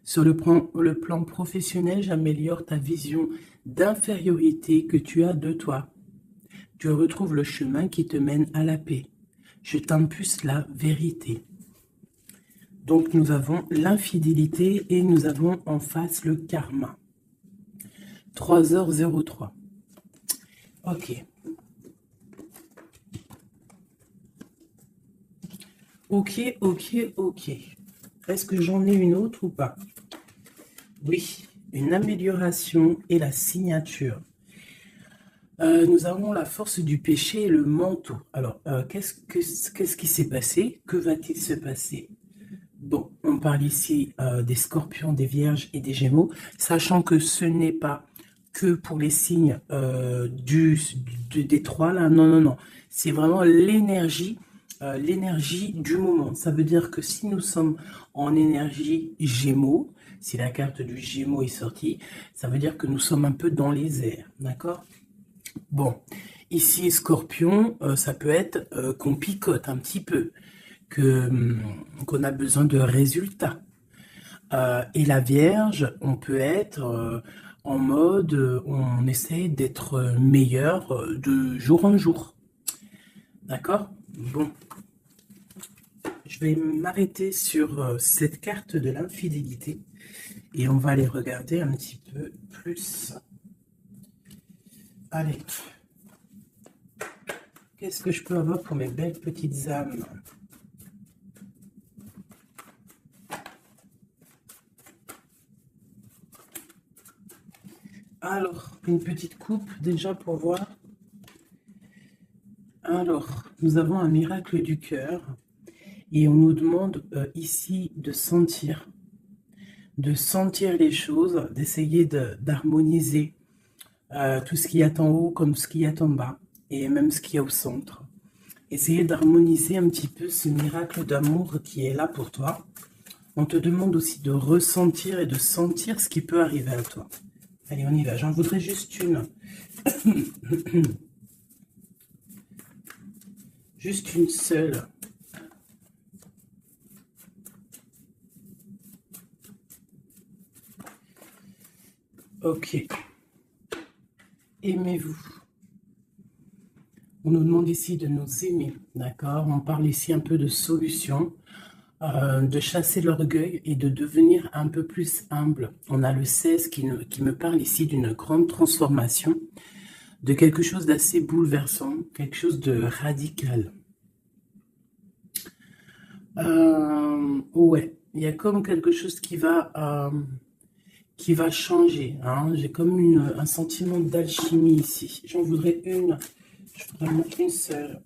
Sur le plan professionnel, j'améliore ta vision d'infériorité que tu as de toi. Tu retrouves le chemin qui te mène à la paix. Je t'impulse la vérité. Donc nous avons l'infidélité et nous avons en face le karma. 3h03. Ok. Ok. Est-ce que j'en ai une autre ou pas? Oui, une amélioration et la signature. Nous avons la force du péché et le manteau. Alors, qu'est-ce qui s'est passé? Que va-t-il se passer? Bon, on parle ici des scorpions, des vierges et des gémeaux, sachant que ce n'est pas que pour les signes des trois, là. Non. C'est vraiment l'énergie du moment. Ça veut dire que si nous sommes en énergie gémeaux, si la carte du gémeaux est sortie, ça veut dire que nous sommes un peu dans les airs, d'accord? Bon, ici, scorpion, ça peut être qu'on picote un petit peu, qu'on a besoin de résultats. Et la Vierge, on peut être en mode, on essaie d'être meilleur de jour en jour. D'accord? Bon, je vais m'arrêter sur cette carte de l'infidélité et on va aller regarder un petit peu plus. Allez. Qu'est-ce que je peux avoir pour mes belles petites âmes? Alors, une petite coupe déjà pour voir. Alors, nous avons un miracle du cœur et on nous demande ici de sentir les choses, d'essayer d'harmoniser tout ce qu'il y a en haut comme ce qu'il y a en bas et même ce qu'il y a au centre. Essayez d'harmoniser un petit peu ce miracle d'amour qui est là pour toi. On te demande aussi de ressentir et de sentir ce qui peut arriver à toi. Allez, on y va. J'en voudrais juste une. Juste une seule. Ok. Aimez-vous. On nous demande ici de nous aimer, d'accord? On parle ici un peu de solution, de chasser l'orgueil et de devenir un peu plus humble. On a le 16 qui me parle ici d'une grande transformation, de quelque chose d'assez bouleversant, quelque chose de radical. Ouais, il y a comme quelque chose qui va changer. Hein. J'ai comme un sentiment d'alchimie ici. J'en voudrais une. Je voudrais mettre une seule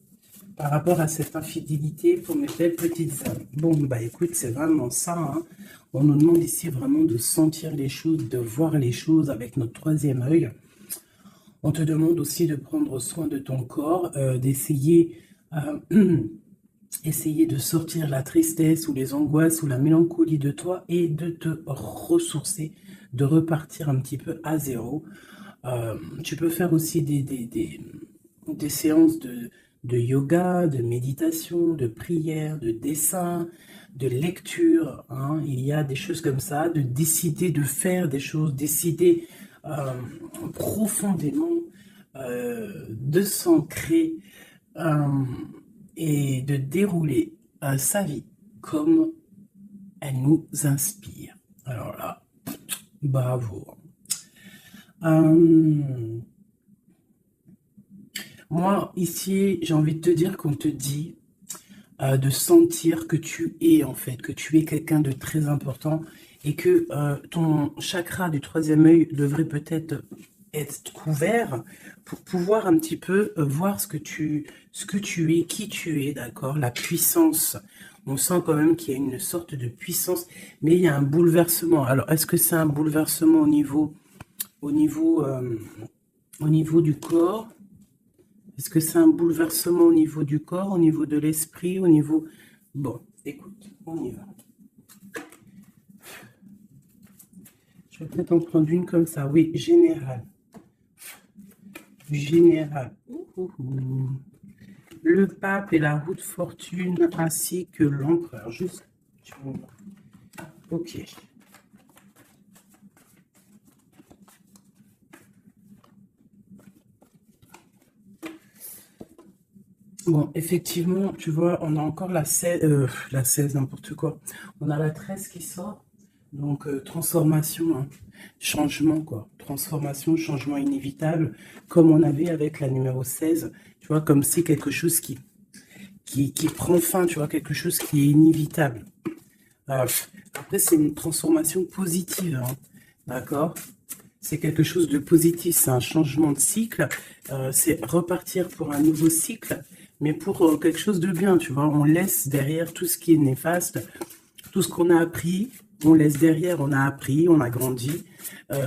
par rapport à cette infidélité pour mes belles petites âmes. Bon, bah écoute, c'est vraiment ça. Hein. On nous demande ici vraiment de sentir les choses, de voir les choses avec notre troisième œil. On te demande aussi de prendre soin de ton corps, d'essayer essayer de sortir la tristesse ou les angoisses ou la mélancolie de toi et de te ressourcer, de repartir un petit peu à zéro. Tu peux faire aussi des séances de yoga, de méditation, de prière, de dessin, de lecture. Hein. Il y a des choses comme ça, de décider de faire des choses, décider profondément de s'ancrer et de dérouler sa vie comme elle nous inspire. Alors là, bravo. Moi, ici, j'ai envie de te dire qu'on te dit de sentir que tu es, en fait, que tu es quelqu'un de très important et que ton chakra du troisième œil devrait peut-être être couvert pour pouvoir un petit peu voir ce que tu es, qui tu es, d'accord? La puissance. On sent quand même qu'il y a une sorte de puissance, mais il y a un bouleversement. Alors, est-ce que c'est un bouleversement au niveau du corps? Est-ce que c'est un bouleversement au niveau du corps, au niveau de l'esprit, au niveau... Bon, écoute, on y va. Je vais peut-être en prendre une comme ça. Oui, général. Général. Le pape et la roue de fortune, ainsi que l'empereur. Juste... Ok. Bon, effectivement, tu vois, on a encore la 16, n'importe quoi. On a la 13 qui sort. Donc, transformation, hein, changement, quoi. Transformation, changement inévitable, comme on avait avec la numéro 16. Tu vois, comme si quelque chose qui prend fin, tu vois, quelque chose qui est inévitable. Euh, Après, c'est une transformation positive, hein, d'accord? C'est quelque chose de positif, c'est un changement de cycle, c'est repartir pour un nouveau cycle, mais pour quelque chose de bien, tu vois. On laisse derrière tout ce qui est néfaste, tout ce qu'on a appris, on laisse derrière, on a appris, on a grandi,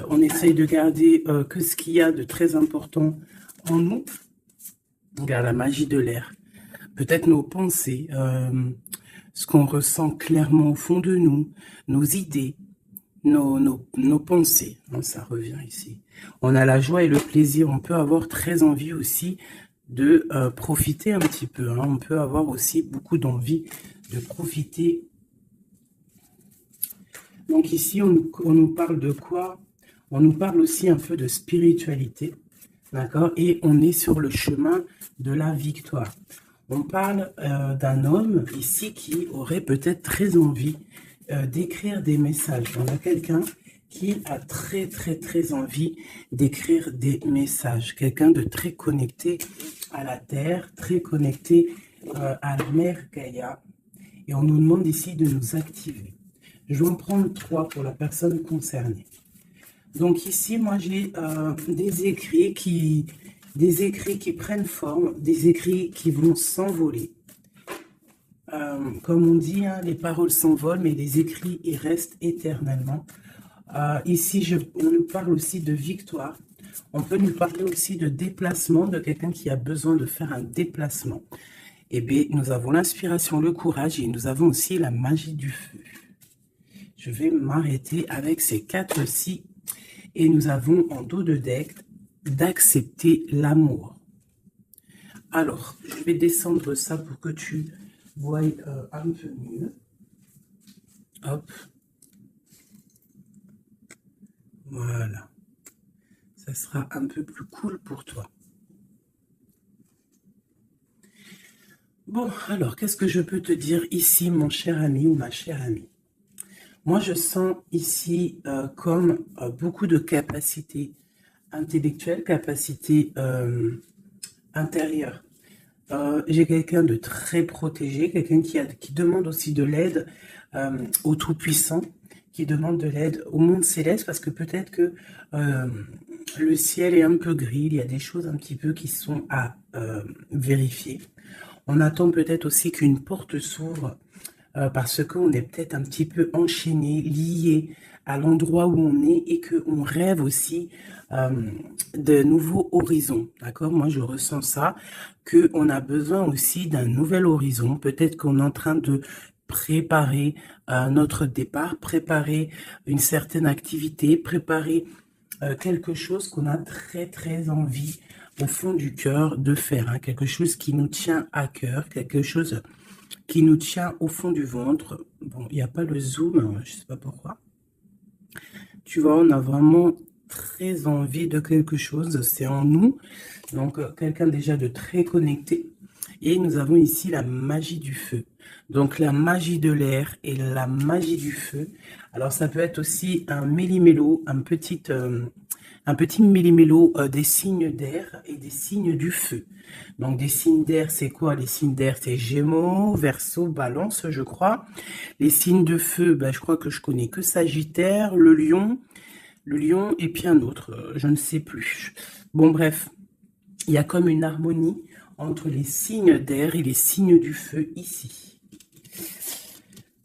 on essaye de garder que ce qu'il y a de très important en nous. On garde la magie de l'air, peut-être nos pensées, ce qu'on ressent clairement au fond de nous, nos idées, nos pensées, hein, ça revient ici. On a la joie et le plaisir, on peut avoir très envie aussi de profiter un petit peu, hein. On peut avoir aussi beaucoup d'envie de profiter. Donc ici, on nous parle de quoi? On nous parle aussi un peu de spiritualité, d'accord? Et on est sur le chemin de la victoire. On parle d'un homme ici qui aurait peut-être très envie d'écrire des messages. On a quelqu'un qui a très envie d'écrire des messages. Quelqu'un de très connecté à la terre, très connecté à la mère Gaïa. Et on nous demande ici de nous activer. Je vais en prendre 3 pour la personne concernée. Donc ici, moi, j'ai des écrits qui prennent forme, des écrits qui vont s'envoler. Comme on dit, hein, les paroles s'envolent, mais les écrits, ils restent éternellement. Ici, on nous parle aussi de victoire. On peut nous parler aussi de déplacement, de quelqu'un qui a besoin de faire un déplacement. Eh bien, nous avons l'inspiration, le courage et nous avons aussi la magie du feu. Je vais m'arrêter avec ces 4-ci. Et nous avons en dos de deck d'accepter l'amour. Alors, je vais descendre ça pour que tu vois un peu mieux. Hop. Voilà. Ça sera un peu plus cool pour toi. Bon, alors, qu'est-ce que je peux te dire ici, mon cher ami ou ma chère amie? Moi, je sens ici comme beaucoup de capacités intellectuelles, capacités intérieures. J'ai quelqu'un de très protégé, quelqu'un qui demande aussi de l'aide au Tout-Puissant, qui demande de l'aide au monde céleste, parce que peut-être que le ciel est un peu gris, il y a des choses un petit peu qui sont à vérifier. On attend peut-être aussi qu'une porte s'ouvre parce qu'on est peut-être un petit peu enchaîné, lié à l'endroit où on est et qu'on rêve aussi de nouveaux horizons. D'accord? Moi, je ressens ça, qu'on a besoin aussi d'un nouvel horizon. Peut-être qu'on est en train de préparer notre départ, préparer une certaine activité, préparer quelque chose qu'on a très envie au fond du cœur de faire, hein, quelque chose qui nous tient à cœur, quelque chose qui nous tient au fond du ventre. Bon, il n'y a pas le zoom, hein, je ne sais pas pourquoi. Tu vois, on a vraiment très envie de quelque chose, c'est en nous. Donc, quelqu'un déjà de très connecté. Et nous avons ici la magie du feu. Donc, la magie de l'air et la magie du feu. Alors, ça peut être aussi un méli-mélo, un petit méli-mélo des signes d'air et des signes du feu. Donc, des signes d'air, c'est quoi? Les signes d'air, c'est Gémeaux, Verseau, Balance, je crois. Les signes de feu, ben, je crois que je connais que Sagittaire, le lion et puis un autre, je ne sais plus. Bon, bref, il y a comme une harmonie entre les signes d'air et les signes du feu ici.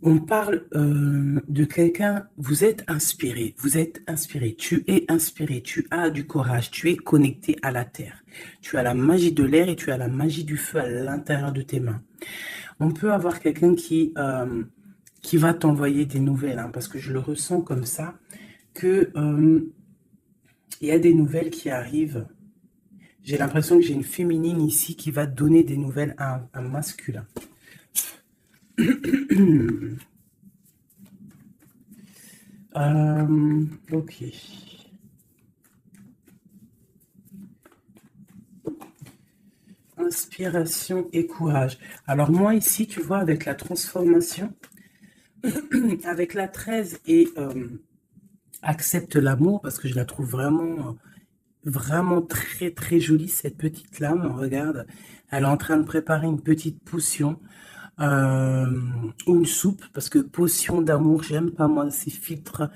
On parle de quelqu'un, vous êtes inspiré, tu es inspiré, tu as du courage, tu es connecté à la terre. Tu as la magie de l'air et tu as la magie du feu à l'intérieur de tes mains. On peut avoir quelqu'un qui va t'envoyer des nouvelles, hein, parce que je le ressens comme ça, que il y a des nouvelles qui arrivent. J'ai l'impression que j'ai une féminine ici qui va donner des nouvelles à un masculin. Ok. inspiration et courage. Alors moi ici, tu vois, avec la transformation, avec la 13 et accepte l'amour, parce que je la trouve vraiment, vraiment très très jolie, cette petite lame. Regarde, elle est en train de préparer une petite potion. euh, ou une soupe, parce que potion d'amour, j'aime pas moi ces filtres,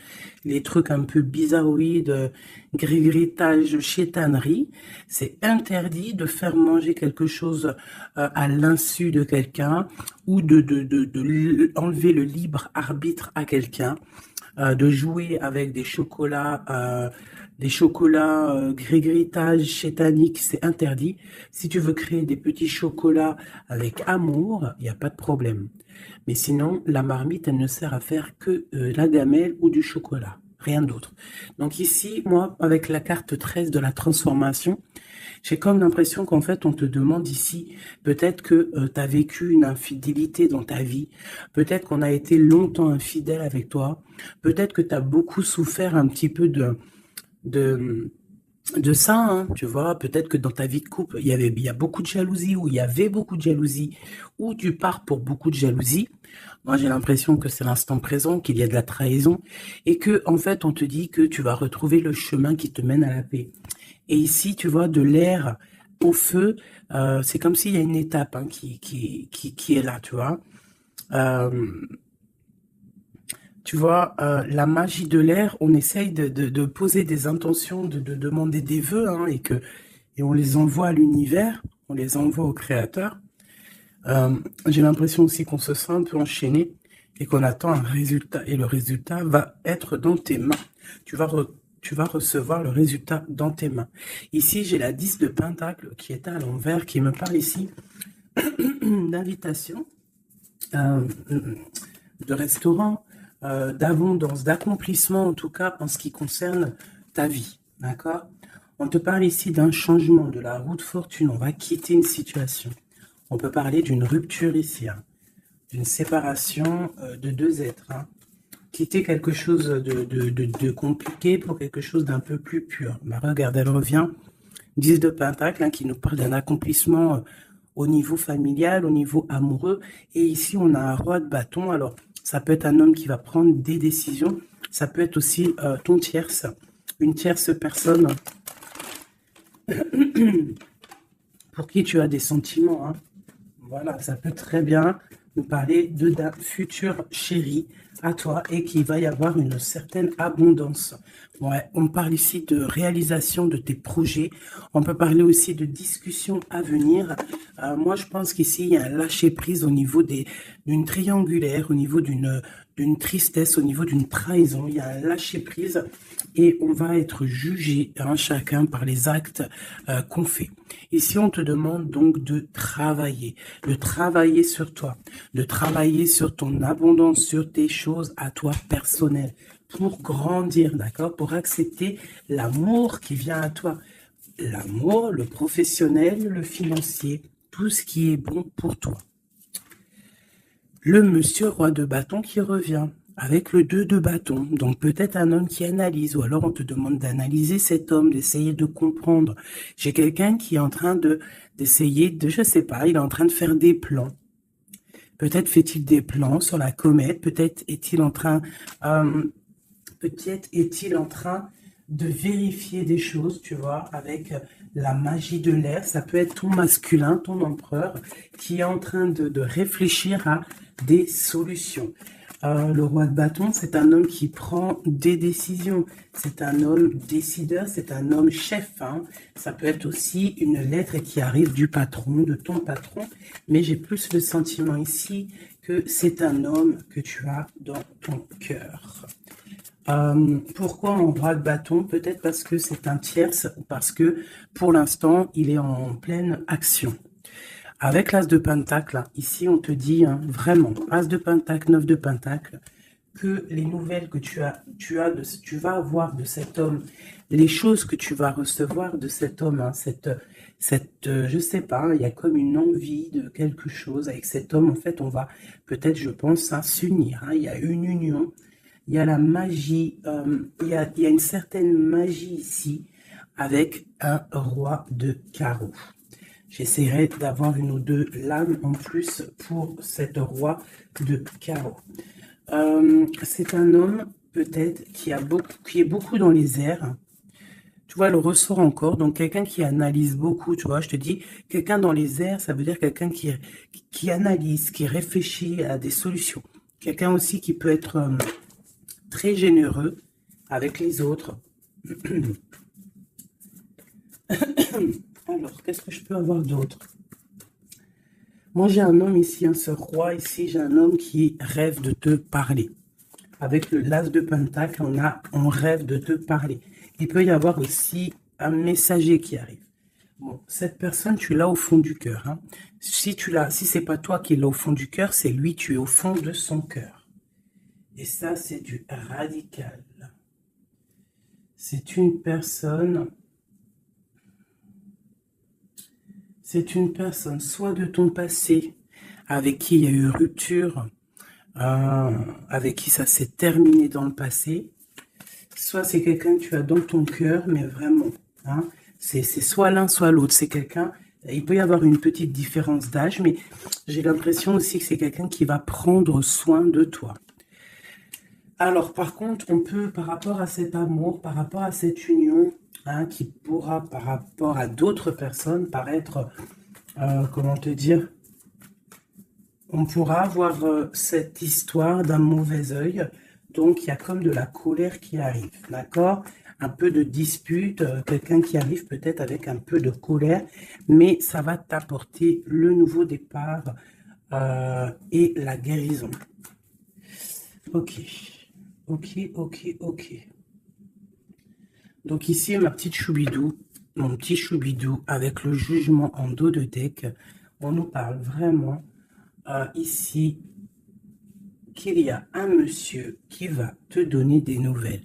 les trucs un peu bizarroïdes, grigritage, chétanerie. C'est interdit de faire manger quelque chose à l'insu de quelqu'un ou de enlever le libre arbitre à quelqu'un, de jouer avec des chocolats grigritage chétanique, c'est interdit. Si tu veux créer des petits chocolats avec amour, il n'y a pas de problème. Mais sinon, la marmite, elle ne sert à faire que la gamelle ou du chocolat, rien d'autre. Donc ici, moi, avec la carte 13 de la transformation, j'ai comme l'impression qu'en fait, on te demande ici, peut-être que tu as vécu une infidélité dans ta vie, peut-être qu'on a été longtemps infidèle avec toi, peut-être que tu as beaucoup souffert un petit peu de, de ça, hein, tu vois, peut-être que dans ta vie de couple, il y a beaucoup de jalousie, ou il y avait beaucoup de jalousie, ou tu pars pour beaucoup de jalousie. Moi, j'ai l'impression que c'est l'instant présent, qu'il y a de la trahison, et que, en fait, on te dit que tu vas retrouver le chemin qui te mène à la paix. Et ici, tu vois, de l'air au feu, c'est comme s'il y a une étape hein, qui est là, tu vois. Euh, Tu vois, la magie de l'air, on essaye de poser des intentions, de demander des vœux, hein, et on les envoie à l'univers, on les envoie au créateur. J'ai l'impression aussi qu'on se sent un peu enchaîné et qu'on attend un résultat. Et le résultat va être dans tes mains. Tu vas recevoir le résultat dans tes mains. Ici, j'ai la 10 de Pentacle qui est à l'envers, qui me parle ici d'invitation, euh, de restaurant, d'abondance, d'accomplissement, en tout cas en ce qui concerne ta vie. D'accord? On te parle ici d'un changement de la roue de fortune. On va quitter une situation. On peut parler d'une rupture ici, hein, d'une séparation de deux êtres. Hein. Quitter quelque chose de compliqué pour quelque chose d'un peu plus pur. Bah, regarde, elle revient. 10 de Pentacle, hein, qui nous parle d'un accomplissement au niveau familial, au niveau amoureux. Et ici, on a un roi de bâton. Alors, ça peut être un homme qui va prendre des décisions. Ça peut être aussi ton tierce, une tierce personne pour qui tu as des sentiments. Hein. Voilà, ça peut très bien nous parler d'un futur chéri à toi et qu'il va y avoir une certaine abondance. Ouais, on parle ici de réalisation de tes projets. On peut parler aussi de discussions à venir. Moi, je pense qu'ici, il y a un lâcher-prise au niveau d'une triangulaire, au niveau d'une tristesse, au niveau d'une trahison. Il y a un lâcher-prise et on va être jugé, hein, chacun, par les actes qu'on fait. Ici, on te demande donc de travailler sur toi, de travailler sur ton abondance, sur tes choses à toi personnelles, pour grandir, d'accord, pour accepter l'amour qui vient à toi. L'amour, le professionnel, le financier, tout ce qui est bon pour toi. Le monsieur roi de bâton qui revient avec le 2 de bâton. Donc peut-être un homme qui analyse, ou alors on te demande d'analyser cet homme, d'essayer de comprendre. J'ai quelqu'un qui est en train d'essayer de, je sais pas, il est en train de faire des plans. Peut-être fait-il des plans sur la comète, peut-être est-il en train de vérifier des choses, tu vois, avec la magie de l'air. Ça peut être ton masculin, ton empereur, qui est en train de réfléchir à des solutions. Le roi de bâton, c'est un homme qui prend des décisions. C'est un homme décideur, c'est un homme chef. Hein. Ça peut être aussi une lettre qui arrive du patron, de ton patron. Mais j'ai plus le sentiment ici que c'est un homme que tu as dans ton cœur. Pourquoi en roi de bâton? Peut-être parce que c'est un tierce, ou parce que pour l'instant, il est en pleine action. Avec l'As de Pentacle, hein, ici on te dit hein, vraiment, As de Pentacle, 9 de Pentacle, que les nouvelles que tu vas avoir de cet homme, les choses que tu vas recevoir de cet homme, hein, je sais pas, hein, il y a comme une envie de quelque chose avec cet homme. En fait, on va peut-être, je pense, hein, s'unir. Hein, il y a une union, il y a la magie, il y a une certaine magie ici avec un roi de carreau. J'essaierai d'avoir une ou deux lames en plus pour cette roi de carreaux. C'est un homme peut-être qui est beaucoup dans les airs. Tu vois, le ressort encore. Donc, quelqu'un qui analyse beaucoup, tu vois. Je te dis, quelqu'un dans les airs, ça veut dire quelqu'un qui analyse, qui réfléchit à des solutions. Quelqu'un aussi qui peut être très généreux avec les autres. Alors, qu'est-ce que je peux avoir d'autre? Moi, j'ai un homme ici, ce roi ici, j'ai un homme qui rêve de te parler. Avec le l'as de pentacle, on rêve de te parler. Il peut y avoir aussi un messager qui arrive. Bon, cette personne, tu l'as au fond du cœur. Hein. Si c'est pas toi qui l'as au fond du cœur, c'est lui, tu es au fond de son cœur. Et ça, c'est du radical. C'est une personne soit de ton passé, avec qui il y a eu rupture, avec qui ça s'est terminé dans le passé, soit c'est quelqu'un que tu as dans ton cœur, mais vraiment, hein, c'est soit l'un, soit l'autre. C'est quelqu'un, il peut y avoir une petite différence d'âge, mais j'ai l'impression aussi que c'est quelqu'un qui va prendre soin de toi. Alors, par contre, on peut, par rapport à cet amour, par rapport à cette union, hein, qui pourra, par rapport à d'autres personnes, paraître, comment te dire, on pourra avoir cette histoire d'un mauvais œil. Donc, il y a comme de la colère qui arrive, d'accord? Un peu de dispute, quelqu'un qui arrive peut-être avec un peu de colère, mais ça va t'apporter le nouveau départ et la guérison. Ok, ok, ok, ok. Donc ici, ma petite choubidou, mon petit choubidou, avec le jugement en dos de deck, on nous parle vraiment ici qu'il y a un monsieur qui va te donner des nouvelles.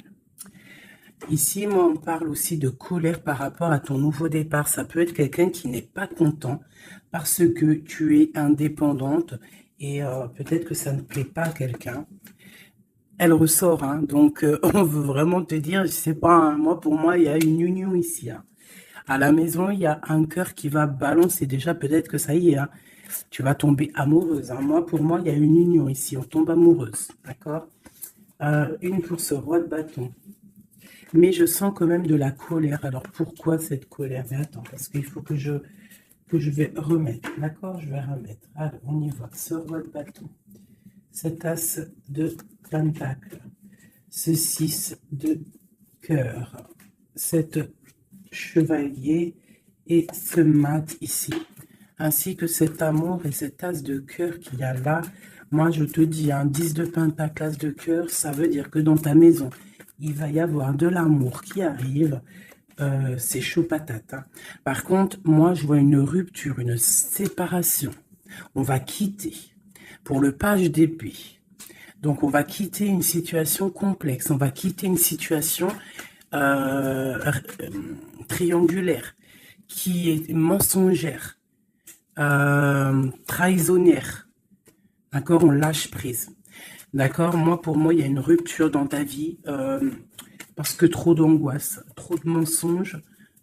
Ici, moi, on parle aussi de colère par rapport à ton nouveau départ. Ça peut être quelqu'un qui n'est pas content parce que tu es indépendante et peut-être que ça ne plaît pas à quelqu'un. Elle ressort, hein, donc on veut vraiment te dire, je sais pas, hein, moi, pour moi, il y a une union ici. Hein. À la maison, il y a un cœur qui va balancer. Déjà, peut-être que ça y est, hein, tu vas tomber amoureuse. Hein. Moi, pour moi, il y a une union ici. On tombe amoureuse. D'accord? Une pour ce roi de bâton. Mais je sens quand même de la colère. Alors, pourquoi cette colère? Mais attends, parce qu'il faut que je vais remettre. D'accord? Je vais remettre. Allez, on y va. Ce roi de bâton. Cet as de pentacle. Ce 6 de cœur. Cette chevalier et ce mat ici, ainsi que cet amour et cet as de cœur qu'il y a là. Moi, je te dis, un 10 de pentacle, as de cœur, ça veut dire que dans ta maison, il va y avoir de l'amour qui arrive. C'est chaud patate. Hein. Par contre, moi, je vois une rupture, une séparation. On va quitter pour le page d'épée. Donc, on va quitter une situation complexe. On va quitter une situation triangulaire, qui est mensongère, trahisonnière. D'accord? On lâche prise. D'accord? Moi, pour moi, il y a une rupture dans ta vie parce que trop d'angoisse, trop de mensonges,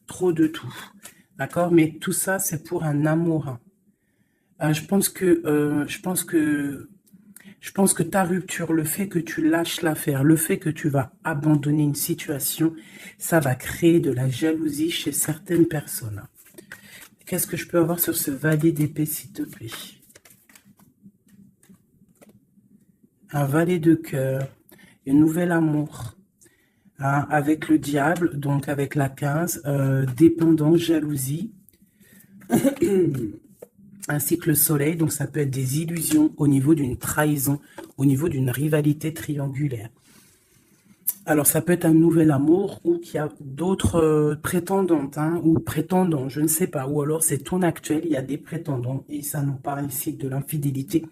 trop de tout. D'accord? Mais tout ça, c'est pour un amour. Je pense que ta rupture, le fait que tu lâches l'affaire, le fait que tu vas abandonner une situation, ça va créer de la jalousie chez certaines personnes. Qu'est-ce que je peux avoir sur ce valet d'épée, s'il te plaît? Un valet de cœur, un nouvel amour, hein, avec le diable, donc avec la 15, dépendance, jalousie, ainsi que le soleil, donc ça peut être des illusions au niveau d'une trahison, au niveau d'une rivalité triangulaire. Alors ça peut être un nouvel amour ou qu'il y a d'autres prétendantes, hein, ou prétendants, je ne sais pas, ou alors c'est ton actuel, il y a des prétendants, et ça nous parle ici de l'infidélité.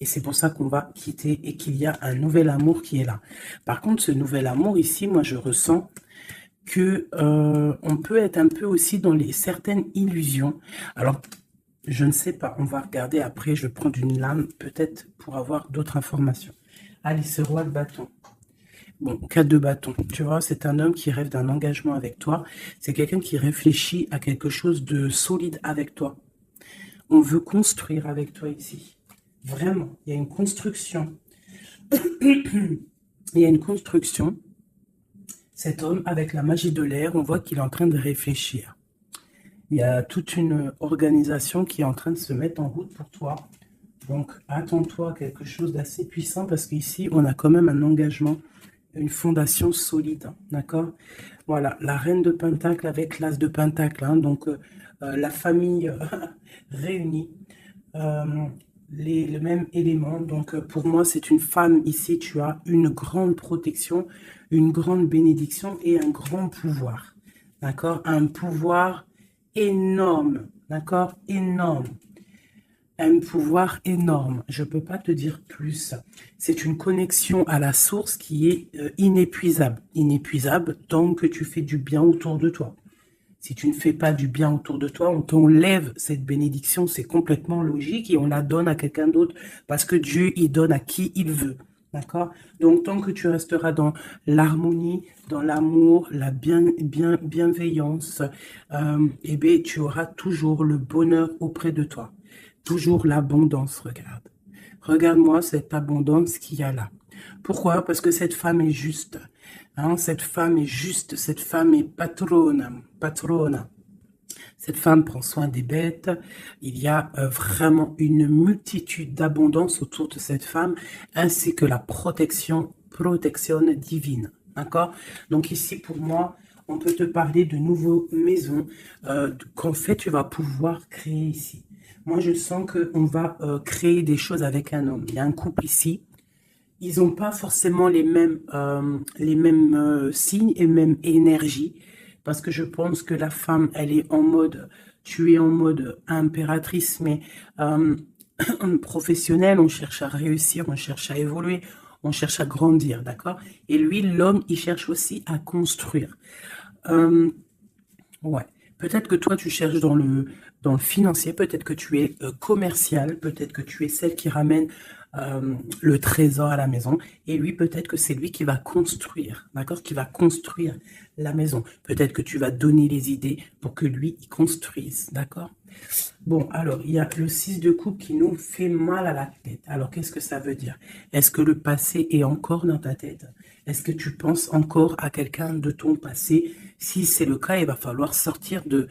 Et c'est pour ça qu'on va quitter et qu'il y a un nouvel amour qui est là. Par contre, ce nouvel amour ici, moi je ressens que on peut être un peu aussi dans certaines illusions. Alors, je ne sais pas, on va regarder après, je vais prendre une lame peut-être pour avoir d'autres informations. Allez, ce roi de bâton. Bon, 4 de bâton, tu vois, c'est un homme qui rêve d'un engagement avec toi. C'est quelqu'un qui réfléchit à quelque chose de solide avec toi. On veut construire avec toi ici. Vraiment, il y a une construction. Il y a une construction. Cet homme, avec la magie de l'air, on voit qu'il est en train de réfléchir. Il y a toute une organisation qui est en train de se mettre en route pour toi. Donc, attends-toi à quelque chose d'assez puissant parce qu'ici, on a quand même un engagement, une fondation solide. D'accord? Voilà, la reine de Pentacle avec l'as de Pentacle. Hein, donc, la famille réunie. Le même élément. Donc, pour moi, c'est une femme. Ici, tu as une grande protection, une grande bénédiction et un grand pouvoir. D'accord? Un pouvoir énorme. D'accord? Énorme. Un pouvoir énorme. Je ne peux pas te dire plus. C'est une connexion à la source qui est inépuisable. Inépuisable tant que tu fais du bien autour de toi. Si tu ne fais pas du bien autour de toi, on t'enlève cette bénédiction, c'est complètement logique et on la donne à quelqu'un d'autre parce que Dieu, il donne à qui il veut. D'accord? Donc, tant que tu resteras dans l'harmonie, dans l'amour, la bienveillance, eh bien, tu auras toujours le bonheur auprès de toi. Toujours l'abondance, regarde. Regarde-moi cette abondance qu'il y a là. Pourquoi? Parce que cette femme est juste. Hein, cette femme est juste, cette femme est patrona. Cette femme prend soin des bêtes. Il y a vraiment une multitude d'abondance autour de cette femme, ainsi que la protection divine. D'accord? Donc ici, pour moi, on peut te parler de nouvelles maisons qu'en fait, tu vas pouvoir créer ici. Moi, je sens qu'on va créer des choses avec un homme. Il y a un couple ici. Ils n'ont pas forcément les mêmes signes et même énergie. Parce que je pense que la femme, elle est en mode, tu es en mode impératrice, mais professionnelle. On cherche à réussir, on cherche à évoluer, on cherche à grandir, d'accord? Et lui, l'homme, il cherche aussi à construire. Ouais. Peut-être que toi, tu cherches dans le financier, peut-être que tu es commercial, peut-être que tu es celle qui ramène le trésor à la maison. Et lui, peut-être que c'est lui qui va construire, d'accord? Qui va construire la maison. Peut-être que tu vas donner les idées pour que lui, il construise, d'accord? Bon, alors, il y a le 6 de coupe qui nous fait mal à la tête. Alors, qu'est-ce que ça veut dire? Est-ce que le passé est encore dans ta tête? Est-ce que tu penses encore à quelqu'un de ton passé? Si c'est le cas, il va falloir sortir de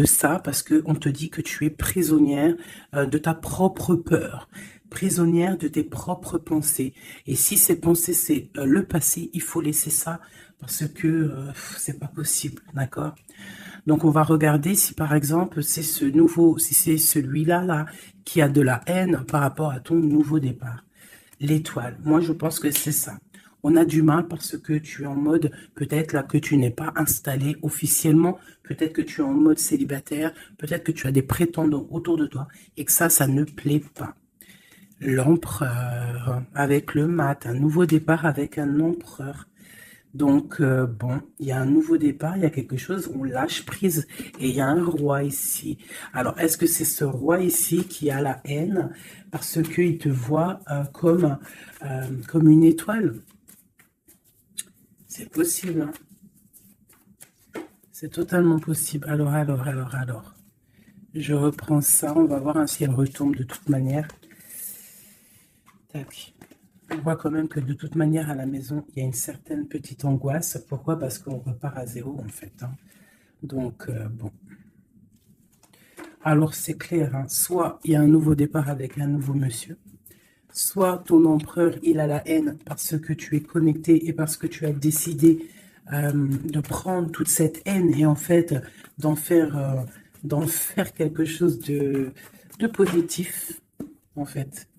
ça parce qu'on te dit que tu es prisonnière de ta propre peur, prisonnière de tes propres pensées. Et si ces pensées, c'est le passé, il faut laisser ça parce que c'est pas possible, d'accord? Donc, on va regarder si, par exemple, c'est si c'est celui-là, là, qui a de la haine par rapport à ton nouveau départ. L'étoile. Moi, je pense que c'est ça. On a du mal parce que tu es en mode, peut-être là, que tu n'es pas installé officiellement, peut-être que tu es en mode célibataire, peut-être que tu as des prétendants autour de toi et que ça ne plaît pas. L'empereur, avec le mat, un nouveau départ avec un empereur. Donc, bon, il y a un nouveau départ, il y a quelque chose, on lâche prise et il y a un roi ici. Alors, est-ce que c'est ce roi ici qui a la haine parce qu'il te voit comme une étoile? C'est possible, hein? C'est totalement possible. Alors. Je reprends ça, on va voir si elle retombe de toute manière. Tac. On voit quand même que de toute manière, à la maison, il y a une certaine petite angoisse. Pourquoi? Parce qu'on repart à zéro, en fait. Hein. Donc, bon. Alors, c'est clair. Hein. Soit il y a un nouveau départ avec un nouveau monsieur. Soit ton empereur, il a la haine parce que tu es connecté et parce que tu as décidé de prendre toute cette haine et en fait d'en faire quelque chose de positif, en fait.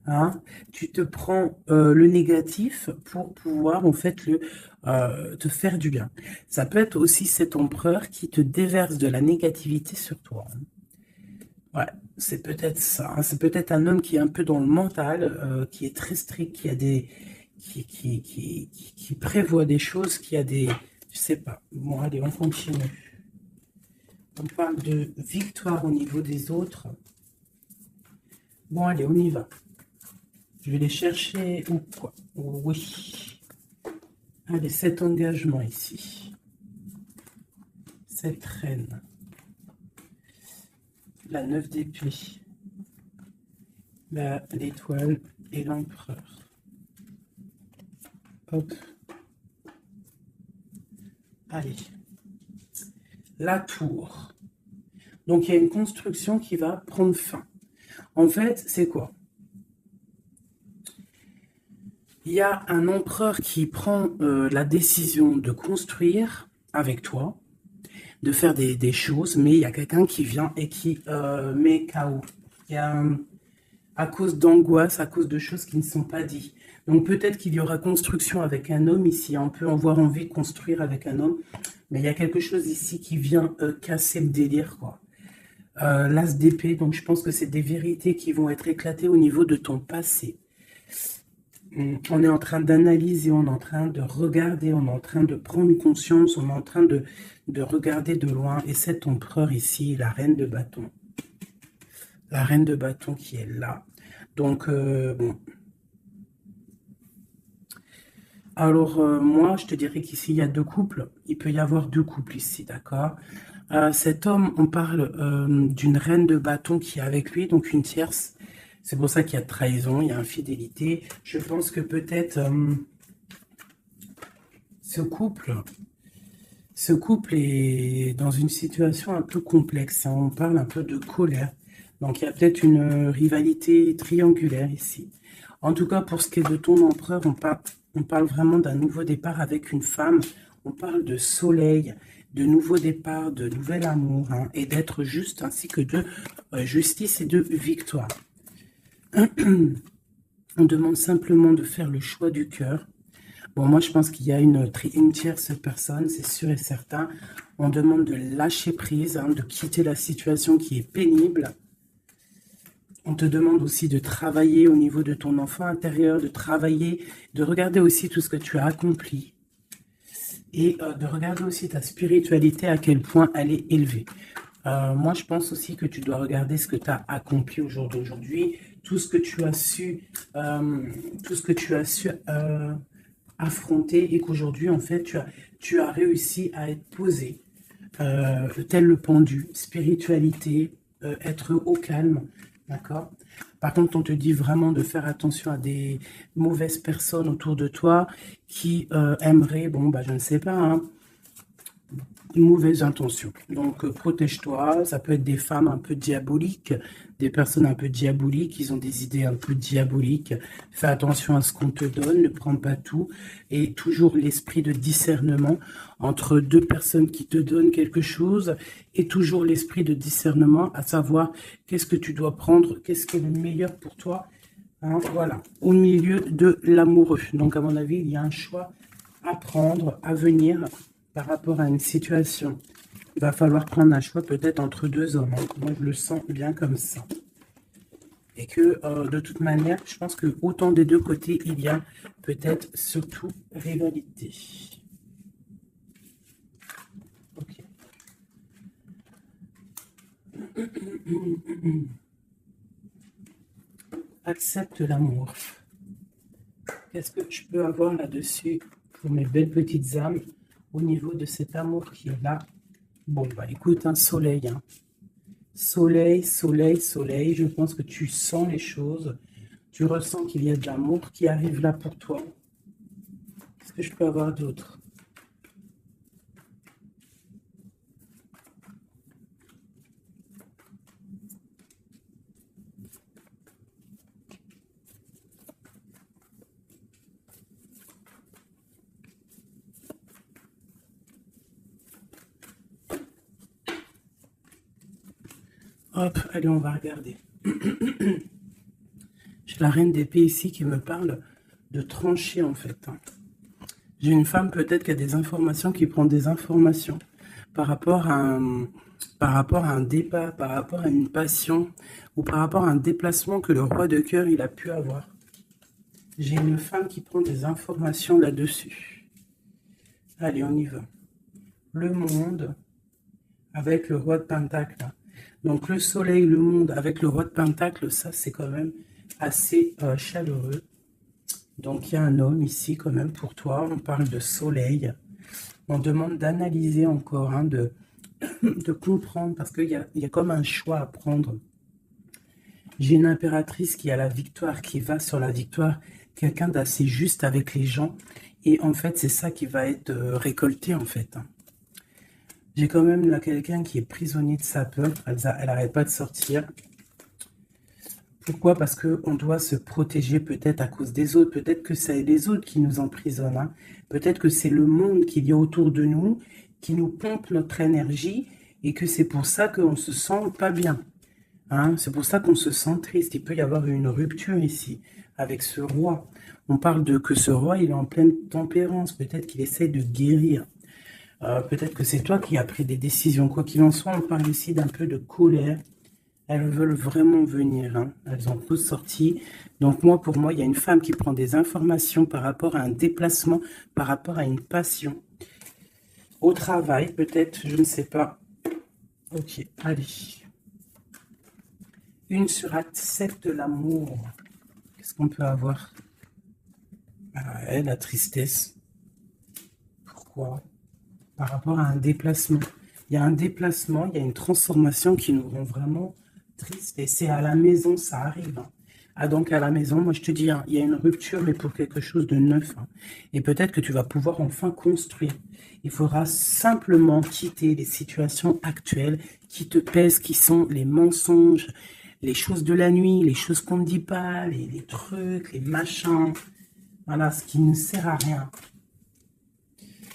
Hein, tu te prends le négatif pour pouvoir en fait te faire du bien. Ça peut être aussi cet empereur qui te déverse de la négativité sur toi. Hein. Ouais, c'est peut-être ça. Hein. C'est peut-être un homme qui est un peu dans le mental, qui est très strict, qui prévoit des choses, qui a des... Je sais pas. Bon, allez, on continue. On parle de victoire au niveau des autres. Bon, allez, on y va. Je vais les chercher ou quoi? Oui. Allez, cet engagement ici. Cette reine. la 9 d'épée, l'étoile et l'empereur. Hop. Allez. La tour. Donc, il y a une construction qui va prendre fin. En fait, c'est quoi? Il y a un empereur qui prend la décision de construire avec toi, de faire des choses, mais il y a quelqu'un qui vient et qui met KO. Il y a, à cause d'angoisse, à cause de choses qui ne sont pas dites. Donc peut-être qu'il y aura construction avec un homme ici. On peut avoir envie de construire avec un homme, mais il y a quelque chose ici qui vient casser le délire, quoi. L'as d'épée, donc je pense que c'est des vérités qui vont être éclatées au niveau de ton passé. On est en train d'analyser, on est en train de regarder, on est en train de prendre conscience, on est en train de regarder de loin. Et cet empereur ici, la reine de bâton. La reine de bâton qui est là. Donc, bon. Alors, moi, je te dirais qu'ici, il y a deux couples. Il peut y avoir deux couples ici, d'accord? Cet homme, on parle d'une reine de bâton qui est avec lui, donc une tierce. C'est pour ça qu'il y a trahison, il y a infidélité. Je pense que peut-être ce couple est dans une situation un peu complexe. Hein. On parle un peu de colère. Donc il y a peut-être une rivalité triangulaire ici. En tout cas, pour ce qui est de ton empereur, on parle vraiment d'un nouveau départ avec une femme. On parle de soleil, de nouveau départ, de nouvel amour, hein, et d'être juste, ainsi que de justice et de victoire. On demande simplement de faire le choix du cœur. Bon, moi, je pense qu'il y a une tierce personne, c'est sûr et certain. On demande de lâcher prise, hein, de quitter la situation qui est pénible. On te demande aussi de travailler au niveau de ton enfant intérieur, de travailler, de regarder aussi tout ce que tu as accompli. Et de regarder aussi ta spiritualité, à quel point elle est élevée. Moi, je pense aussi que tu dois regarder ce que tu as accompli au jour d'aujourd'hui, tout ce que tu as su, affronter, et qu'aujourd'hui, en fait, tu as réussi à être posé, tel le pendu, spiritualité, être au calme, d'accord? Par contre, on te dit vraiment de faire attention à des mauvaises personnes autour de toi qui aimeraient, bon, bah, je ne sais pas, hein, une mauvaise intention. Donc, protège-toi. Ça peut être des femmes un peu diaboliques, des personnes un peu diaboliques, ils ont des idées un peu diaboliques. Fais attention à ce qu'on te donne, ne prends pas tout. Et toujours l'esprit de discernement entre deux personnes qui te donnent quelque chose, et toujours l'esprit de discernement, à savoir qu'est-ce que tu dois prendre, qu'est-ce qui est le meilleur pour toi. Hein, voilà, au milieu de l'amoureux. Donc, à mon avis, il y a un choix à prendre, à venir, par rapport à une situation. Il va falloir prendre un choix peut-être entre deux hommes. Hein. Moi, je le sens bien comme ça. Et que, de toute manière, je pense que autant des deux côtés, il y a peut-être surtout rivalité. Ok. Accepte l'amour. Qu'est-ce que je peux avoir là-dessus pour mes belles petites âmes au niveau de cet amour qui est là? Bon, bah écoute, un soleil. Hein. Soleil, soleil, soleil. Je pense que tu sens les choses. Tu ressens qu'il y a de l'amour qui arrive là pour toi. Qu'est-ce que je peux avoir d'autre? Hop, allez, on va regarder. J'ai la reine d'épée ici qui me parle de trancher, en fait. J'ai une femme peut-être qui a des informations, qui prend des informations par rapport à un départ, par rapport à une passion, ou par rapport à un déplacement que le roi de cœur il a pu avoir. J'ai une femme qui prend des informations là-dessus. Allez, on y va. Le monde avec le roi de Pentacle. Donc le soleil, le monde avec le roi de Pentacle, ça c'est quand même assez chaleureux. Donc il y a un homme ici quand même pour toi, on parle de soleil. On demande d'analyser encore, hein, de comprendre, parce qu'il y a comme un choix à prendre. J'ai une impératrice qui a la victoire, qui va sur la victoire, quelqu'un d'assez juste avec les gens, et en fait, c'est ça qui va être récolté, en fait. J'ai quand même là quelqu'un qui est prisonnier de sa peur, elle n'arrête pas de sortir. Pourquoi? Parce qu'on doit se protéger peut-être à cause des autres. Peut-être que c'est les autres qui nous emprisonnent, hein. Peut-être que c'est le monde qu'il y a autour de nous qui nous pompe notre énergie et que c'est pour ça qu'on se sent pas bien, hein. C'est pour ça qu'on se sent triste. Il peut y avoir une rupture ici avec ce roi. On parle de que ce roi, il est en pleine tempérance. Peut-être qu'il essaie de guérir. Peut-être que c'est toi qui as pris des décisions. Quoi qu'il en soit, on parle ici d'un peu de colère. Elles veulent vraiment venir, hein. Elles ont tous sorti. Donc moi, pour moi, il y a une femme qui prend des informations par rapport à un déplacement, par rapport à une passion. Au travail, peut-être, je ne sais pas. Ok, allez. Une sur accepte l'amour. Qu'est-ce qu'on peut avoir? Ah, la tristesse. Pourquoi? Par rapport à un déplacement. Il y a un déplacement, il y a une transformation qui nous rend vraiment triste. Et c'est à la maison, ça arrive, hein. Ah, donc à la maison, moi je te dis, hein, il y a une rupture, mais pour quelque chose de neuf, hein. Et peut-être que tu vas pouvoir enfin construire. Il faudra simplement quitter les situations actuelles qui te pèsent, qui sont les mensonges, les choses de la nuit, les choses qu'on ne dit pas, les trucs, les machins. Voilà, ce qui ne sert à rien.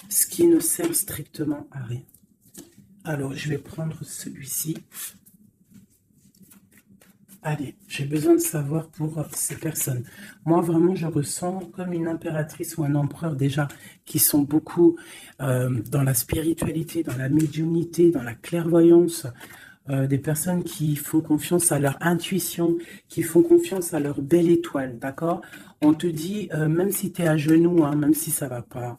Ce qui ne sert strictement à rien. Alors, je vais prendre celui-ci. Allez, j'ai besoin de savoir pour ces personnes. Moi, vraiment, je ressens comme une impératrice ou un empereur déjà qui sont beaucoup dans la spiritualité, dans la médiumnité, dans la clairvoyance. Des personnes qui font confiance à leur intuition, qui font confiance à leur belle étoile, d'accord? On te dit, même si tu es à genoux, hein, même si ça va pas,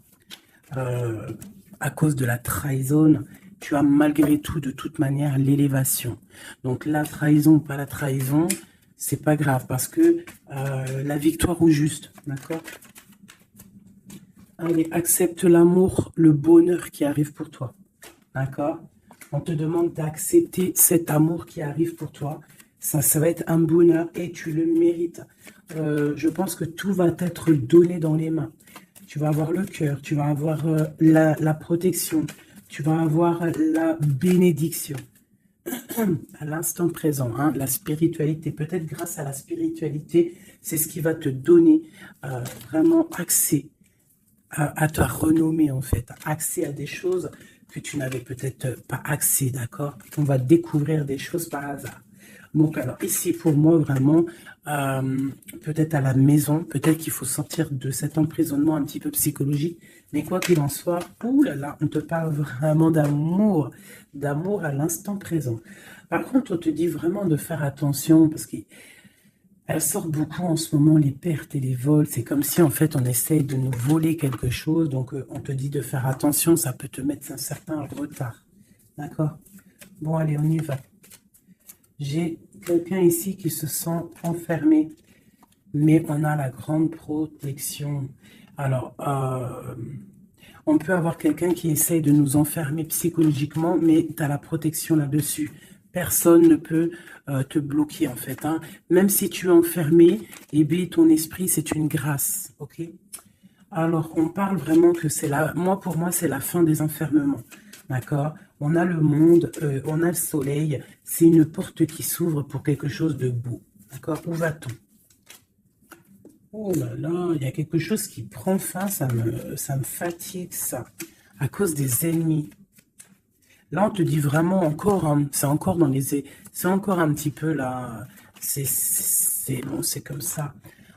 à cause de la trahison, tu as malgré tout, de toute manière, l'élévation. Donc la trahison, pas la trahison, c'est pas grave parce que la victoire au juste, d'accord? Allez, accepte l'amour, le bonheur qui arrive pour toi, d'accord? On te demande d'accepter cet amour qui arrive pour toi. Ça va être un bonheur et tu le mérites. Je pense que tout va t'être donné dans les mains. Tu vas avoir le cœur, tu vas avoir la protection, tu vas avoir la bénédiction à l'instant présent, hein, la spiritualité. Peut-être grâce à la spiritualité, c'est ce qui va te donner vraiment accès à ta renommée, en fait, accès à des choses que tu n'avais peut-être pas accès, d'accord? On va découvrir des choses par hasard. Donc, alors, ici, pour moi, vraiment, peut-être à la maison, peut-être qu'il faut sortir de cet emprisonnement un petit peu psychologique, mais quoi qu'il en soit, ouh là là, on te parle vraiment d'amour à l'instant présent. Par contre, on te dit vraiment de faire attention, parce qu'elle sort beaucoup en ce moment, les pertes et les vols. C'est comme si, en fait, on essaye de nous voler quelque chose. Donc, on te dit de faire attention. Ça peut te mettre un certain retard. D'accord? Bon, allez, on y va. J'ai quelqu'un ici qui se sent enfermé. Mais on a la grande protection. Alors, on peut avoir quelqu'un qui essaye de nous enfermer psychologiquement, mais tu as la protection là-dessus. Personne ne peut te bloquer, en fait, hein. Même si tu es enfermé, eh bien, ton esprit, c'est une grâce, ok? Alors, on parle vraiment que c'est la... Moi, pour moi, c'est la fin des enfermements, d'accord? On a le monde, on a le soleil. C'est une porte qui s'ouvre pour quelque chose de beau, d'accord? Où va-t-on? Oh là là, il y a quelque chose qui prend fin, ça me fatigue, ça, à cause des ennemis. Là, on te dit vraiment encore, hein, c'est encore dans les... C'est encore un petit peu là, bon, c'est comme ça.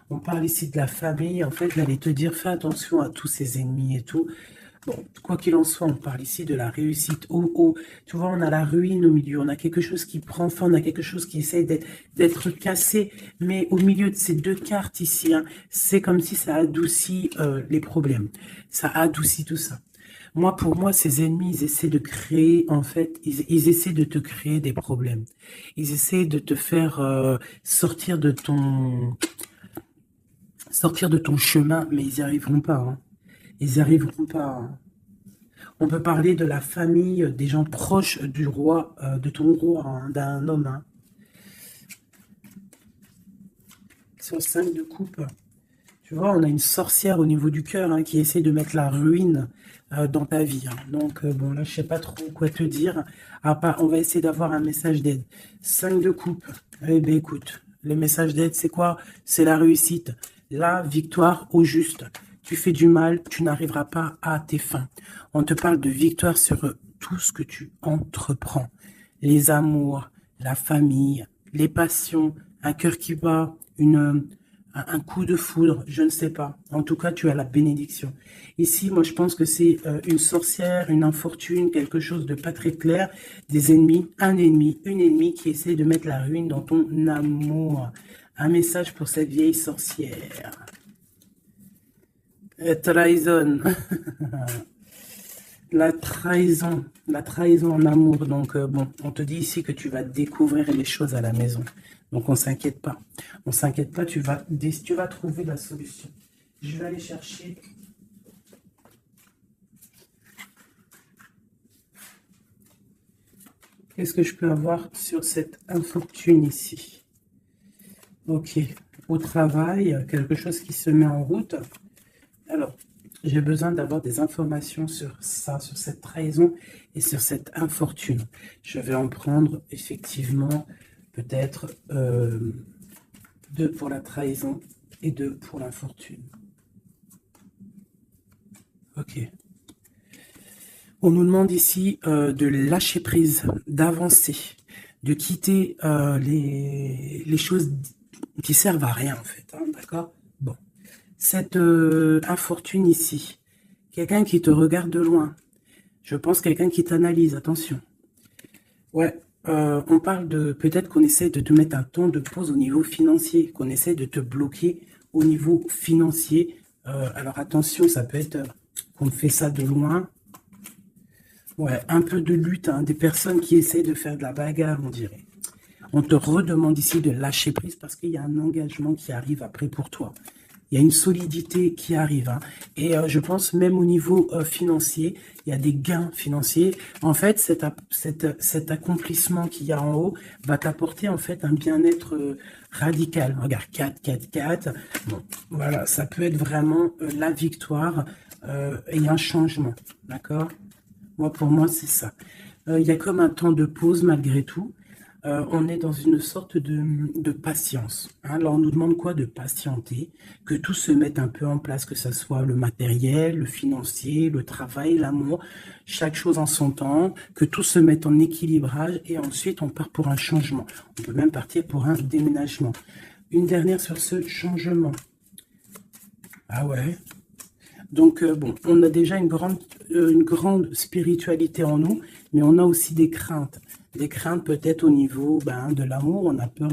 On parle ici de la famille, en fait, j'allais te dire, fais attention à tous ces ennemis et tout. Bon, quoi qu'il en soit, on parle ici de la réussite. Tu vois, on a la ruine au milieu, on a quelque chose qui prend fin, on a quelque chose qui essaie d'être cassé, mais au milieu de ces deux cartes ici, hein, c'est comme si ça adoucit les problèmes. Ça adoucit tout ça. Moi, pour moi, ces ennemis, ils essaient de créer, en fait, ils essaient de te créer des problèmes. Ils essaient de te faire sortir de ton chemin, mais ils n'y arriveront pas, hein. Ils n'y arriveront pas, hein. On peut parler de la famille, des gens proches du roi, de ton roi, hein, d'un homme. Hein. Sur 5 de coupe. Tu vois, on a une sorcière au niveau du cœur hein, qui essaie de mettre la ruine dans ta vie. Hein. Donc, bon, là, je sais pas trop quoi te dire. À part, on va essayer d'avoir un message d'aide. 5 de coupe. Eh bien, écoute, le message d'aide, c'est quoi? C'est la réussite. La victoire au juste. Tu fais du mal, tu n'arriveras pas à tes fins. On te parle de victoire sur tout ce que tu entreprends. Les amours, la famille, les passions, un cœur qui bat, un coup de foudre, je ne sais pas. En tout cas, tu as la bénédiction. Ici, moi, je pense que c'est une sorcière, une infortune, quelque chose de pas très clair, des ennemis, un ennemi, une ennemie qui essaie de mettre la ruine dans ton amour. Un message pour cette vieille sorcière. Trahison. La trahison en amour. Donc, bon, on te dit ici que tu vas découvrir les choses à la maison. Donc, on s'inquiète pas. On s'inquiète pas, tu vas trouver la solution. Je vais aller chercher. Qu'est-ce que je peux avoir sur cette infortune ici? Ok, au travail, quelque chose qui se met en route. Alors, j'ai besoin d'avoir des informations sur ça, sur cette trahison et sur cette infortune. Je vais en prendre effectivement peut-être 2 pour la trahison et 2 pour l'infortune. Ok. On nous demande ici de lâcher prise, d'avancer, de quitter les choses qui servent à rien en fait, hein, d'accord? Bon. Cette infortune ici, quelqu'un qui te regarde de loin, je pense quelqu'un qui t'analyse, attention. Ouais, on parle de, peut-être qu'on essaie de te mettre un temps de pause au niveau financier, qu'on essaie de te bloquer au niveau financier. Alors attention, ça peut être qu'on fait ça de loin. Ouais, un peu de lutte, hein, des personnes qui essaient de faire de la bagarre, on dirait. On te redemande ici de lâcher prise parce qu'il y a un engagement qui arrive après pour toi. Il y a une solidité qui arrive. Hein. Et je pense même au niveau financier, il y a des gains financiers. En fait, cet accomplissement qu'il y a en haut va t'apporter en fait un bien-être radical. Regarde, 4, 4, 4. Bon, voilà, ça peut être vraiment la victoire et un changement. D'accord? Moi, pour moi, c'est ça. Il y a comme un temps de pause malgré tout. On est dans une sorte de patience. Hein. Alors, on nous demande quoi? De patienter, que tout se mette un peu en place, que ce soit le matériel, le financier, le travail, l'amour, chaque chose en son temps, que tout se mette en équilibrage et ensuite on part pour un changement. On peut même partir pour un déménagement. Une dernière sur ce changement. Ah ouais. Donc, bon, on a déjà une grande spiritualité en nous, mais on a aussi des craintes. Des craintes peut-être au niveau de l'amour, on a peur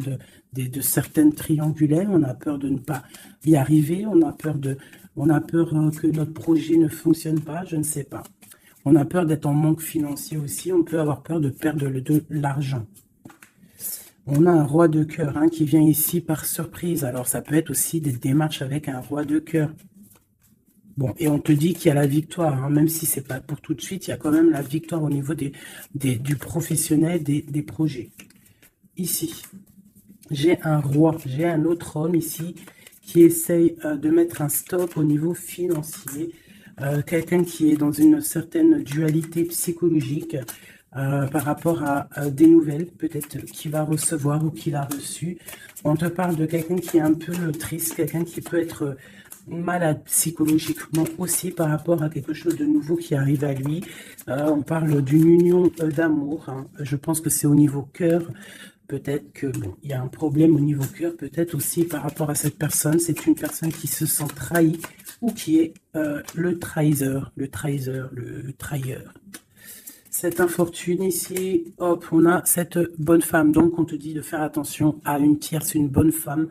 de certaines triangulaires, on a peur de ne pas y arriver, on a peur que notre projet ne fonctionne pas, je ne sais pas. On a peur d'être en manque financier aussi, on peut avoir peur de perdre de l'argent. On a un roi de cœur hein, qui vient ici par surprise, alors ça peut être aussi des démarches avec un roi de cœur. Bon, et on te dit qu'il y a la victoire, hein, même si c'est pas pour tout de suite, il y a quand même la victoire au niveau du professionnel, des projets. Ici, j'ai un roi, j'ai un autre homme ici qui essaye de mettre un stop au niveau financier. Quelqu'un qui est dans une certaine dualité psychologique par rapport à des nouvelles, peut-être qu'il va recevoir ou qu'il a reçu. On te parle de quelqu'un qui est un peu triste, quelqu'un qui peut être malade psychologiquement aussi par rapport à quelque chose de nouveau qui arrive à lui. On parle d'une union d'amour. Hein. Je pense que c'est au niveau cœur. Peut-être que il y a un problème au niveau cœur. Peut-être aussi par rapport à cette personne. C'est une personne qui se sent trahie ou qui est le trahisseur, le trahilleur. Cette infortune ici, hop, on a cette bonne femme. Donc on te dit de faire attention à une tierce, une bonne femme.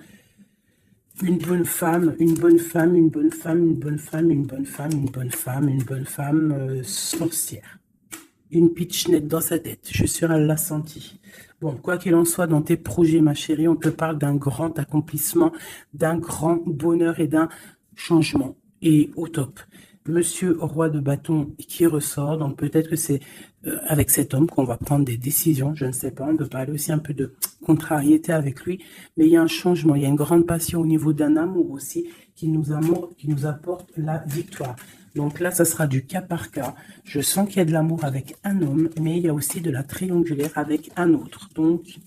Une bonne femme, une bonne femme, une bonne femme, une bonne femme, une bonne femme, une bonne femme, une bonne femme sorcière. Une pitchnette dans sa tête, je suis sûre elle l'a senti. Bon, quoi qu'il en soit, dans tes projets, ma chérie, on te parle d'un grand accomplissement, d'un grand bonheur et d'un changement. Et au top. Monsieur roi de bâton qui ressort. Donc peut-être que c'est avec cet homme qu'on va prendre des décisions. Je ne sais pas, on peut parler aussi un peu de contrariété avec lui. Mais il y a un changement, il y a une grande passion au niveau d'un amour aussi qui nous apporte la victoire. Donc là, ça sera du cas par cas. Je sens qu'il y a de l'amour avec un homme, mais il y a aussi de la triangulaire avec un autre. Donc,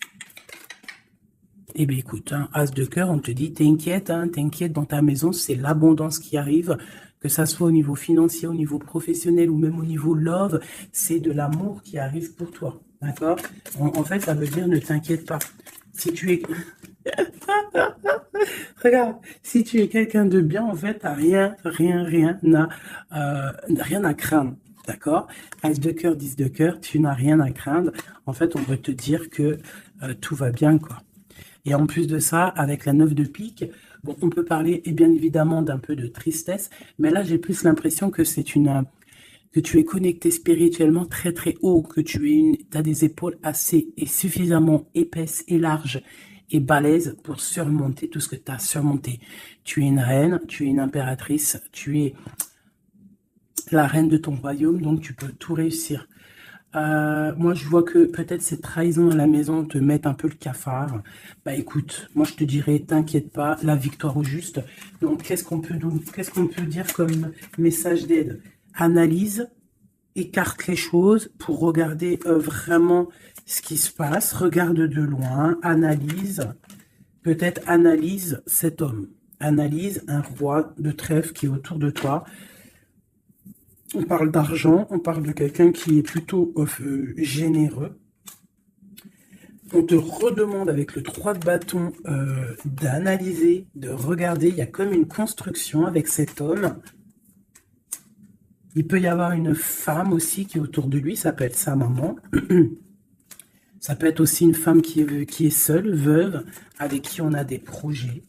eh bien écoute, hein, As de cœur, on te dit, t'inquiète, hein, t'inquiète dans ta maison, c'est l'abondance qui arrive, que ça soit au niveau financier, au niveau professionnel ou même au niveau love, c'est de l'amour qui arrive pour toi. D'accord? En fait, ça veut dire ne t'inquiète pas. Si tu es... Regarde, si tu es quelqu'un de bien, en fait, t'as rien à craindre. D'accord? As de cœur, 10 de cœur, tu n'as rien à craindre. En fait, on veut te dire que tout va bien, quoi. Et en plus de ça, avec la 9 de pique, bon, on peut parler et bien évidemment d'un peu de tristesse, mais là, j'ai plus l'impression que que tu es connecté spirituellement très très haut, que tu as des épaules assez et suffisamment épaisses et larges et balèzes pour surmonter tout ce que tu as surmonté. Tu es une reine, tu es une impératrice, tu es la reine de ton royaume, donc tu peux tout réussir. Moi, je vois que peut-être cette trahison à la maison te met un peu le cafard. Bah écoute, moi je te dirais, t'inquiète pas, la victoire au juste. Donc, qu'est-ce qu'on peut dire comme message d'aide? Analyse, écarte les choses pour regarder vraiment ce qui se passe. Regarde de loin, analyse, peut-être analyse cet homme. Analyse un roi de trèfle qui est autour de toi. On parle d'argent, on parle de quelqu'un qui est plutôt généreux. On te redemande avec le 3 de bâton d'analyser, de regarder. Il y a comme une construction avec cet homme. Il peut y avoir une femme aussi qui est autour de lui, ça peut être sa maman. Ça peut être aussi une femme qui est seule, veuve, avec qui on a des projets.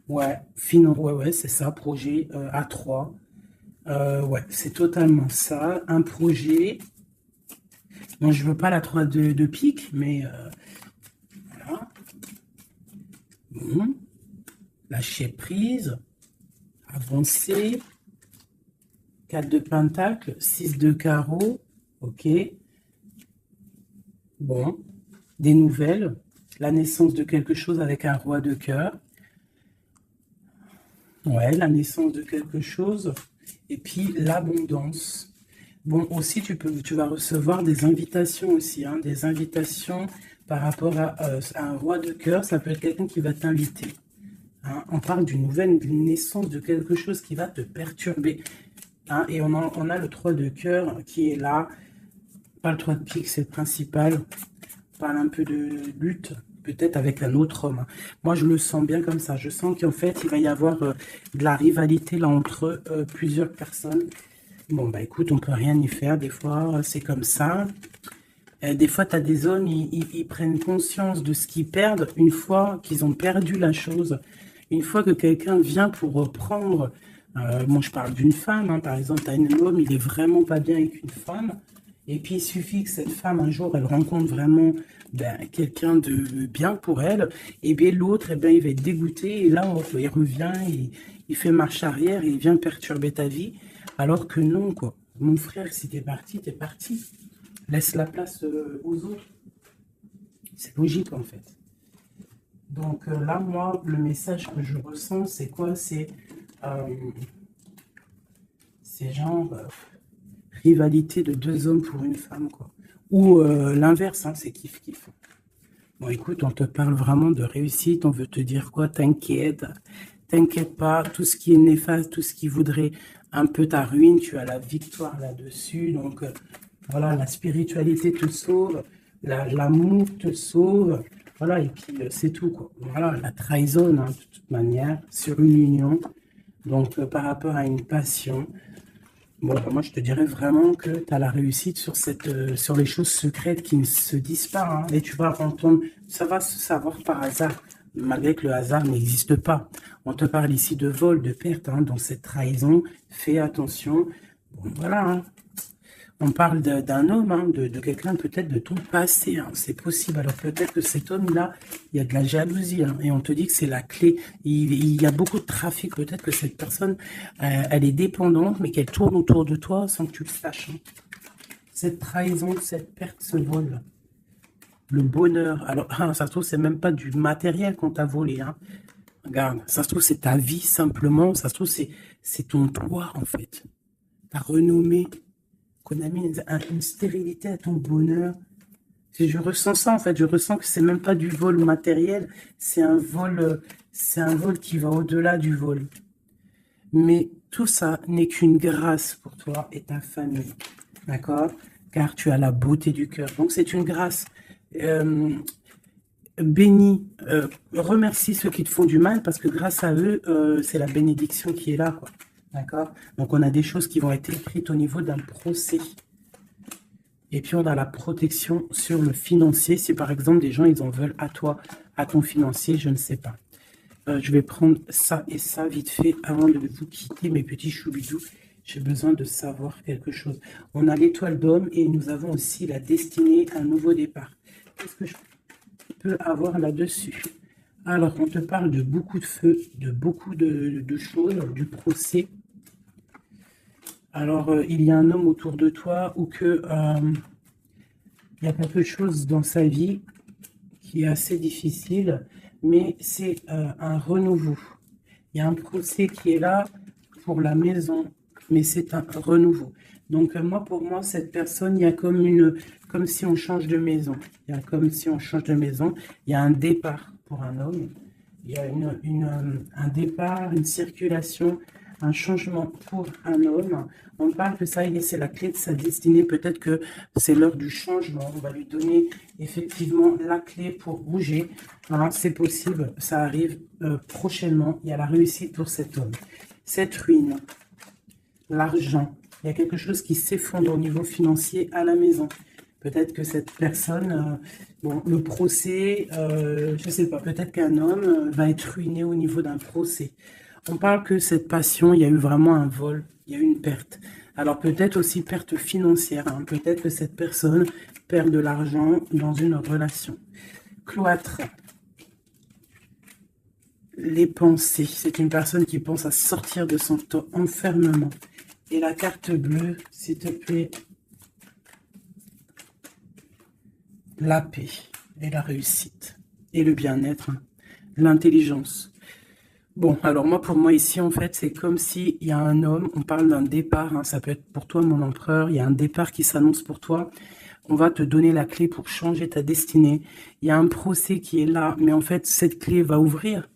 Ouais, ouais, c'est ça, projet à 3. Ouais, c'est totalement ça. Un projet. Moi, je veux pas la 3 de pique, mais voilà. Bon. Lâcher prise. Avancer. 4 de pentacle. 6 de carreau. Ok. Bon. Des nouvelles. La naissance de quelque chose avec un roi de cœur. Ouais, la naissance de quelque chose. Et puis l'abondance. Bon, aussi, tu vas recevoir des invitations aussi, hein, des invitations par rapport à un roi de cœur. Ça peut être quelqu'un qui va t'inviter. Hein. On parle d'une naissance de quelque chose qui va te perturber. Hein. Et on a le 3 de cœur qui est là. Pas le 3 de pique, c'est le principal. On parle un peu de lutte, peut-être avec un autre homme. Moi, je le sens bien comme ça. Je sens qu'en fait, il va y avoir de la rivalité là entre plusieurs personnes. Bon, bah écoute, on peut rien y faire. Des fois, c'est comme ça. Des fois, tu as des hommes, ils prennent conscience de ce qu'ils perdent une fois qu'ils ont perdu la chose. Une fois que quelqu'un vient pour reprendre... moi, je parle d'une femme. Hein, par exemple, tu as un homme, il est vraiment pas bien avec une femme. Et puis, il suffit que cette femme, un jour, elle rencontre vraiment quelqu'un de bien pour elle. Et bien, l'autre, il va être dégoûté. Et là, il revient, il fait marche arrière et il vient perturber ta vie. Alors que non, quoi. Mon frère, si t'es parti, t'es parti. Laisse la place aux autres. C'est logique, en fait. Donc là, moi, le message que je ressens, c'est quoi? C'est genre... rivalité de 2 hommes pour une femme, quoi. Ou l'inverse, hein, c'est kiff-kiff. Bon, écoute, on te parle vraiment de réussite, on veut te dire quoi? T'inquiète pas, tout ce qui est néfaste, tout ce qui voudrait un peu ta ruine, tu as la victoire là-dessus. Donc, voilà, la spiritualité te sauve, l'amour te sauve, voilà, et puis c'est tout, quoi. Voilà, la trahison, hein, de toute manière, sur une union, donc par rapport à une passion. Bon, bah, moi, je te dirais vraiment que tu as la réussite sur sur les choses secrètes qui ne se disent pas. Hein, et tu vas entendre, ça va se savoir par hasard, malgré que le hasard n'existe pas. On te parle ici de vol, de perte, hein, dans cette trahison. Fais attention. Bon, voilà. Hein. On parle d'un homme, hein, de quelqu'un peut-être de ton passé, hein, c'est possible. Alors peut-être que cet homme-là, il y a de la jalousie, hein, et on te dit que c'est la clé. Il y a beaucoup de trafic, peut-être que cette personne, elle est dépendante, mais qu'elle tourne autour de toi sans que tu le saches. Hein. Cette trahison, cette perte, ce vol, le bonheur. Alors, hein, ça se trouve, c'est même pas du matériel qu'on t'a volé. Hein. Regarde, ça se trouve, c'est ta vie simplement. Ça se trouve, c'est ton toit, en fait. Ta renommée. Qu'on a mis une stérilité à ton bonheur. Je ressens ça en fait, je ressens que c'est même pas du vol matériel, c'est un vol qui va au-delà du vol. Mais tout ça n'est qu'une grâce pour toi et ta famille, d'accord? Car tu as la beauté du cœur. Donc c'est une grâce. Bénis, remercie ceux qui te font du mal parce que grâce à eux, c'est la bénédiction qui est là, quoi. D'accord? Donc, on a des choses qui vont être écrites au niveau d'un procès. Et puis, on a la protection sur le financier. Si, par exemple, des gens, ils en veulent à toi, à ton financier, je ne sais pas. Je vais prendre ça et ça vite fait avant de vous quitter, mes petits choubidous. J'ai besoin de savoir quelque chose. On a l'étoile d'homme et nous avons aussi la destinée, un nouveau départ. Qu'est-ce que je peux avoir là-dessus? Alors, on te parle de beaucoup de feu, de beaucoup de choses, du procès. Alors, il y a un homme autour de toi ou que il y a quelque chose dans sa vie qui est assez difficile, mais c'est un renouveau. Il y a un procès qui est là pour la maison, mais c'est un renouveau. Donc, pour moi, cette personne, il y a comme si on change de maison. Il y a comme si on change de maison. Il y a un départ pour un homme. Il y a un départ, une circulation, un changement pour un homme. On parle que ça, c'est la clé de sa destinée. Peut-être que c'est l'heure du changement. On va lui donner effectivement la clé pour bouger. Hein, c'est possible, ça arrive prochainement. Il y a la réussite pour cet homme. Cette ruine, l'argent, il y a quelque chose qui s'effondre au niveau financier à la maison. Peut-être que cette personne, le procès, je ne sais pas, peut-être qu'un homme va être ruiné au niveau d'un procès. On parle que cette passion, il y a eu vraiment un vol, il y a eu une perte. Alors peut-être aussi perte financière, hein. Peut-être que cette personne perd de l'argent dans une relation. Cloître. Les pensées, c'est une personne qui pense à sortir de son enfermement. Et la carte bleue, s'il te plaît. La paix et la réussite et le bien-être, hein. L'intelligence. Bon, alors pour moi ici, en fait, c'est comme s'il y a un homme, on parle d'un départ, hein, ça peut être pour toi, mon empereur, il y a un départ qui s'annonce pour toi. On va te donner la clé pour changer ta destinée. Il y a un procès qui est là, mais en fait, cette clé va ouvrir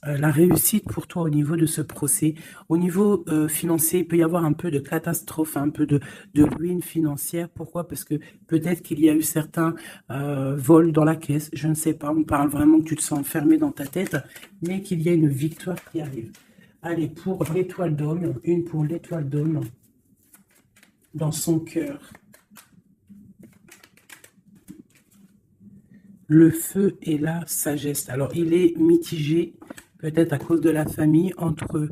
la réussite pour toi au niveau de ce procès. Au niveau financier, il peut y avoir un peu de catastrophe, un peu de ruine financière. Pourquoi? Parce que peut-être qu'il y a eu certains vols dans la caisse. Je ne sais pas, on parle vraiment que tu te sens enfermé dans ta tête, mais qu'il y a une victoire qui arrive. Allez, pour l'étoile d'homme, une pour l'étoile d'homme dans son cœur. Le feu et la sagesse. Alors, il est mitigé, peut-être à cause de la famille, entre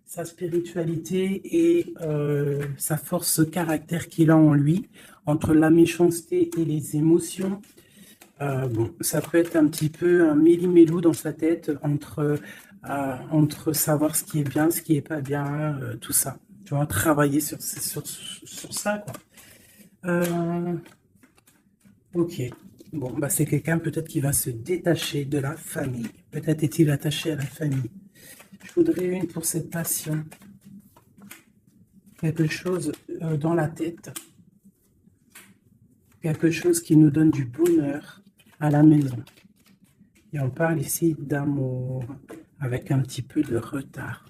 sa spiritualité et sa force caractère qu'il a en lui, entre la méchanceté et les émotions. Ça peut être un petit peu un méli-mélou dans sa tête entre savoir ce qui est bien, ce qui n'est pas bien, tout ça. Tu vois, travailler sur ça, quoi. Ok. Bon, c'est quelqu'un peut-être qui va se détacher de la famille. Peut-être est-il attaché à la famille. Je voudrais une pour cette passion. Quelque chose dans la tête. Quelque chose qui nous donne du bonheur à la maison. Et on parle ici d'amour avec un petit peu de retard.